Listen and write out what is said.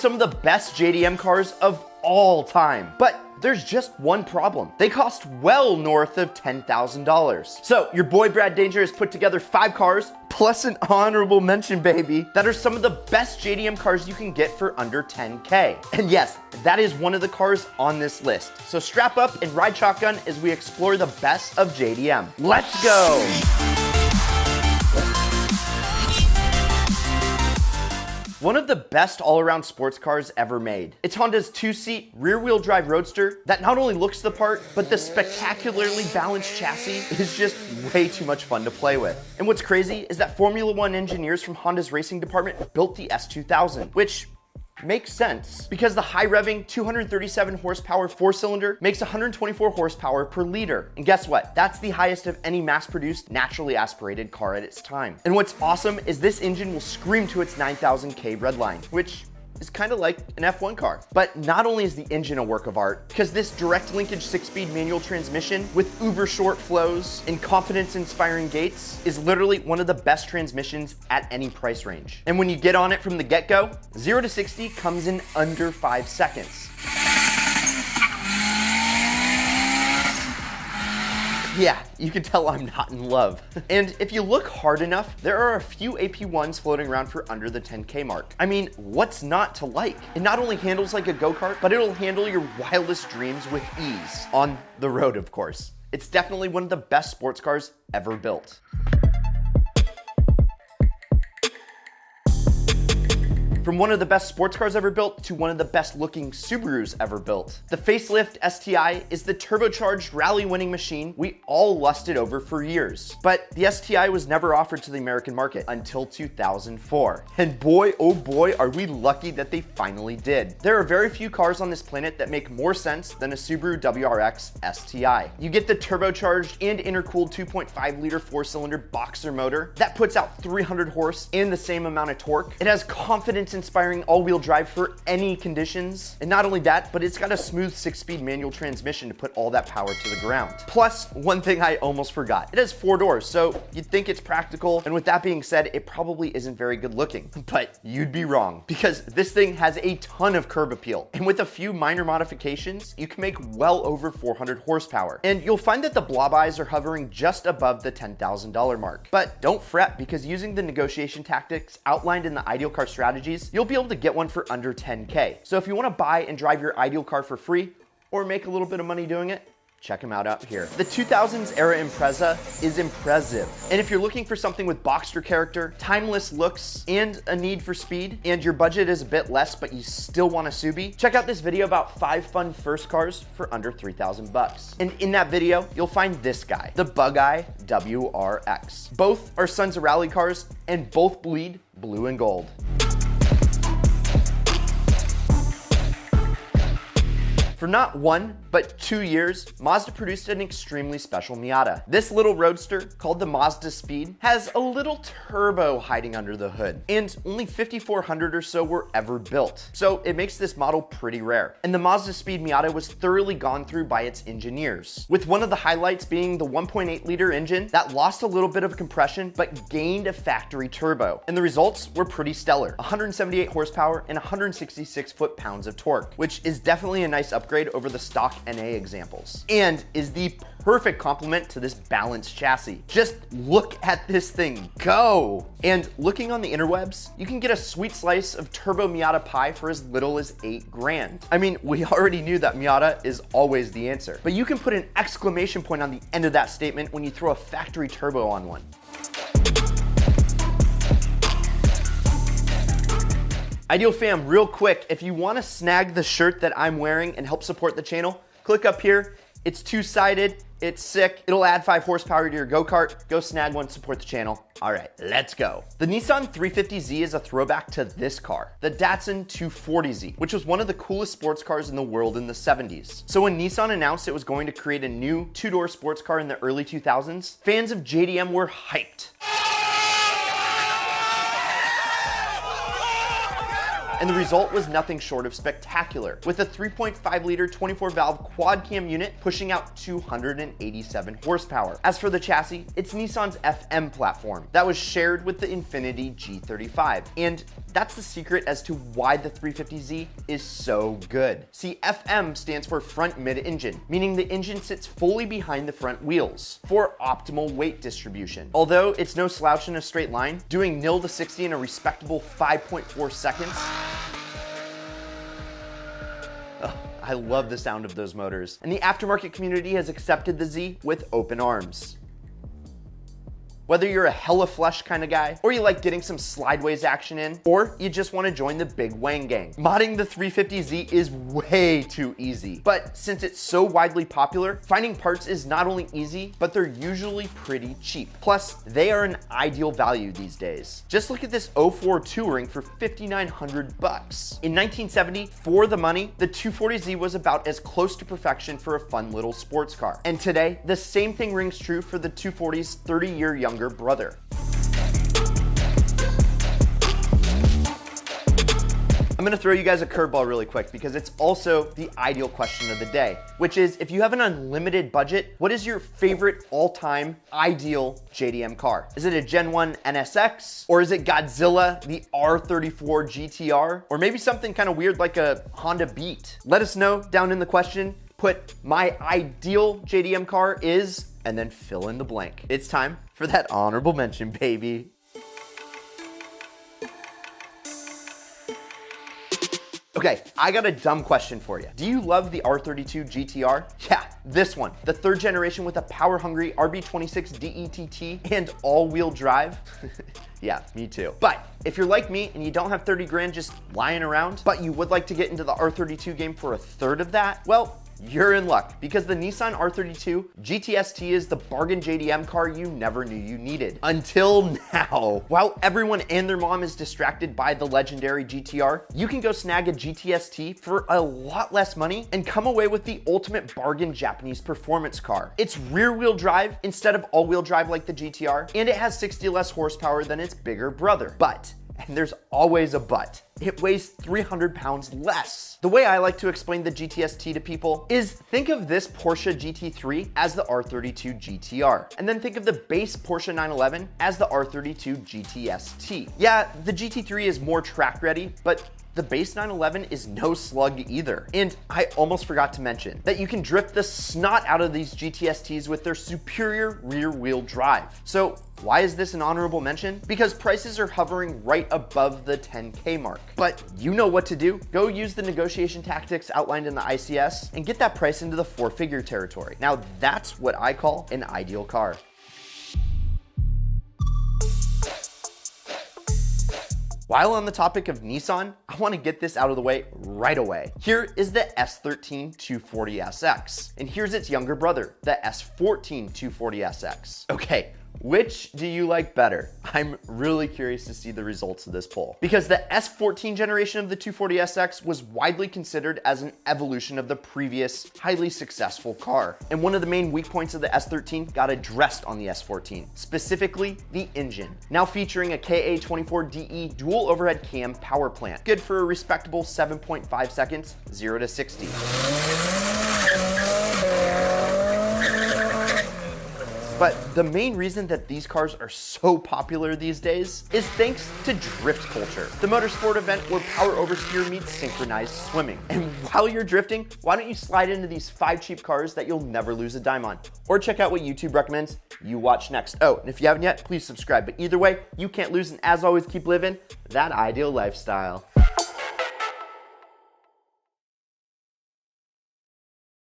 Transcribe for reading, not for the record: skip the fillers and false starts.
some of the best JDM cars of all time. But there's just one problem. They cost well north of $10,000. So your boy Brad Danger has put together 5 cars, plus an honorable mention, baby, that are some of the best JDM cars you can get for under 10K. And yes, that is one of the cars on this list. So strap up and ride shotgun as we explore the best of JDM. Let's go. One of the best all-around sports cars ever made. It's Honda's 2-seat rear-wheel drive roadster that not only looks the part, but the spectacularly balanced chassis is just way too much fun to play with. And what's crazy is that Formula One engineers from Honda's racing department built the S2000, which makes sense because the high revving 237 horsepower 4-cylinder makes 124 horsepower per liter. And guess what? That's the highest of any mass-produced naturally aspirated car at its time. And what's awesome is this engine will scream to its 9,000K redline, which is kind of like an F1 car. But not only is the engine a work of art, because this direct linkage 6-speed manual transmission with uber short flows and confidence-inspiring gates is literally one of the best transmissions at any price range. And when you get on it from the get-go, 0 to 60 comes in under 5 seconds. Yeah, you can tell I'm not in love. And if you look hard enough, there are a few AP1s floating around for under the 10K mark. I mean, what's not to like? It not only handles like a go-kart, but it'll handle your wildest dreams with ease. On the road, of course. It's definitely one of the best sports cars ever built. From one of the best sports cars ever built to one of the best looking Subarus ever built. The facelift STI is the turbocharged rally winning machine we all lusted over for years. But the STI was never offered to the American market until 2004. And boy, oh boy, are we lucky that they finally did. There are very few cars on this planet that make more sense than a Subaru WRX STI. You get the turbocharged and intercooled 2.5 liter 4-cylinder boxer motor that puts out 300 horse and the same amount of torque. It has confidence inspiring all-wheel drive for any conditions. And not only that, but it's got a smooth 6-speed manual transmission to put all that power to the ground. Plus, one thing I almost forgot, it has 4 doors, so you'd think it's practical. And with that being said, it probably isn't very good looking, but you'd be wrong because this thing has a ton of curb appeal. And with a few minor modifications, you can make well over 400 horsepower. And you'll find that the blob eyes are hovering just above the $10,000 mark. But don't fret, because using the negotiation tactics outlined in the Ideal Car Strategies, you'll be able to get one for under 10K. So if you want to buy and drive your ideal car for free or make a little bit of money doing it, check them out here. The 2000s era Impreza is impressive. And if you're looking for something with Boxster character, timeless looks, and a need for speed, and your budget is a bit less but you still want a Subi, check out this video about 5 fun first cars for under 3,000 bucks. And in that video, you'll find this guy, the Bug-Eye WRX. Both are Sons of Rally cars and both bleed blue and gold. For not 1, but 2 years, Mazda produced an extremely special Miata. This little roadster, called the Mazdaspeed, has a little turbo hiding under the hood, and only 5,400 or so were ever built. So it makes this model pretty rare. And the Mazdaspeed Miata was thoroughly gone through by its engineers, with one of the highlights being the 1.8 liter engine that lost a little bit of compression, but gained a factory turbo. And the results were pretty stellar, 178 horsepower and 166 foot-pounds of torque, which is definitely a nice upgrade over the stock NA examples, and is the perfect complement to this balanced chassis. Just look at this thing go! And looking on the interwebs, you can get a sweet slice of turbo Miata pie for as little as $8,000. I mean, we already knew that Miata is always the answer, but you can put an exclamation point on the end of that statement when you throw a factory turbo on one. Ideal fam, real quick, if you want to snag the shirt that I'm wearing and help support the channel, click up here. It's 2-sided, it's sick. It'll add 5 horsepower to your go-kart. Go snag one, support the channel. All right, let's go. The Nissan 350Z is a throwback to this car, the Datsun 240Z, which was one of the coolest sports cars in the world in the 70s. So when Nissan announced it was going to create a new 2-door sports car in the early 2000s, fans of JDM were hyped. and the result was nothing short of spectacular, with a 3.5-liter 24-valve quad-cam unit pushing out 287 horsepower. As for the chassis, it's Nissan's FM platform that was shared with the Infiniti G35, and that's the secret as to why the 350Z is so good. See, FM stands for front mid-engine, meaning the engine sits fully behind the front wheels for optimal weight distribution. Although it's no slouch in a straight line, doing 0 to 60 in a respectable 5.4 seconds. Oh, I love the sound of those motors. And the aftermarket community has accepted the Z with open arms. Whether you're a hella flush kind of guy, or you like getting some slideways action in, or you just want to join the big Wang gang, modding the 350Z is way too easy. But since it's so widely popular, finding parts is not only easy, but they're usually pretty cheap. Plus, they are an ideal value these days. Just look at this 04 Touring for $5,900 bucks. In 1970, for the money, the 240Z was about as close to perfection for a fun little sports car. And today, the same thing rings true for the 240's 30-year younger brother. I'm gonna throw you guys a curveball really quick because it's also the ideal question of the day, which is, if you have an unlimited budget, what is your favorite all-time ideal JDM car? Is it a Gen 1 NSX? Or is it Godzilla, the R34 GTR? Or maybe something kind of weird like a Honda Beat? Let us know down in the question. Put my ideal JDM car is, and then fill in the blank. It's time for that honorable mention, baby. Okay, I got a dumb question for you. Do you love the R32 GTR? Yeah, this one, the third generation with a power-hungry RB26 DETT and all-wheel drive. Yeah, me too. But if you're like me and you don't have 30 grand just lying around, but you would like to get into the R32 game for a third of that, well, you're in luck, because the Nissan R32 GTS-T is the bargain JDM car you never knew you needed. Until now. While everyone and their mom is distracted by the legendary GTR, you can go snag a GTS-T for a lot less money and come away with the ultimate bargain Japanese performance car. It's rear-wheel drive instead of all-wheel drive like the GTR, and it has 60 less horsepower than its bigger brother. But, and there's always a but, it weighs 300 pounds less. The way I like to explain the GTS-T to people is, think of this Porsche GT3 as the R32 GTR, and then think of the base Porsche 911 as the R32 GTS-T. Yeah, the GT3 is more track ready, but the base 911 is no slug either. And I almost forgot to mention that you can drift the snot out of these GTS-Ts with their superior rear-wheel drive. So why is this an honorable mention? Because prices are hovering right above the 10K mark. But you know what to do. Go use the negotiation tactics outlined in the ICS and get that price into the 4-figure territory. Now that's what I call an ideal car. While on the topic of Nissan, I want to get this out of the way right away. Here is the S13 240SX, and here's its younger brother, the S14 240SX. Okay, which do you like better? I'm really curious to see the results of this poll, because the S14 generation of the 240SX was widely considered as an evolution of the previous highly successful car. And one of the main weak points of the S13 got addressed on the S14, specifically the engine. Now featuring a KA24DE dual overhead cam power plant, good for a respectable 7.5 seconds, 0 to 60. But the main reason that these cars are so popular these days is thanks to drift culture, the motorsport event where power oversteer meets synchronized swimming. And while you're drifting, why don't you slide into these 5 cheap cars that you'll never lose a dime on? Or check out what YouTube recommends you watch next. Oh, and if you haven't yet, please subscribe. But either way, you can't lose, and as always, keep living that ideal lifestyle.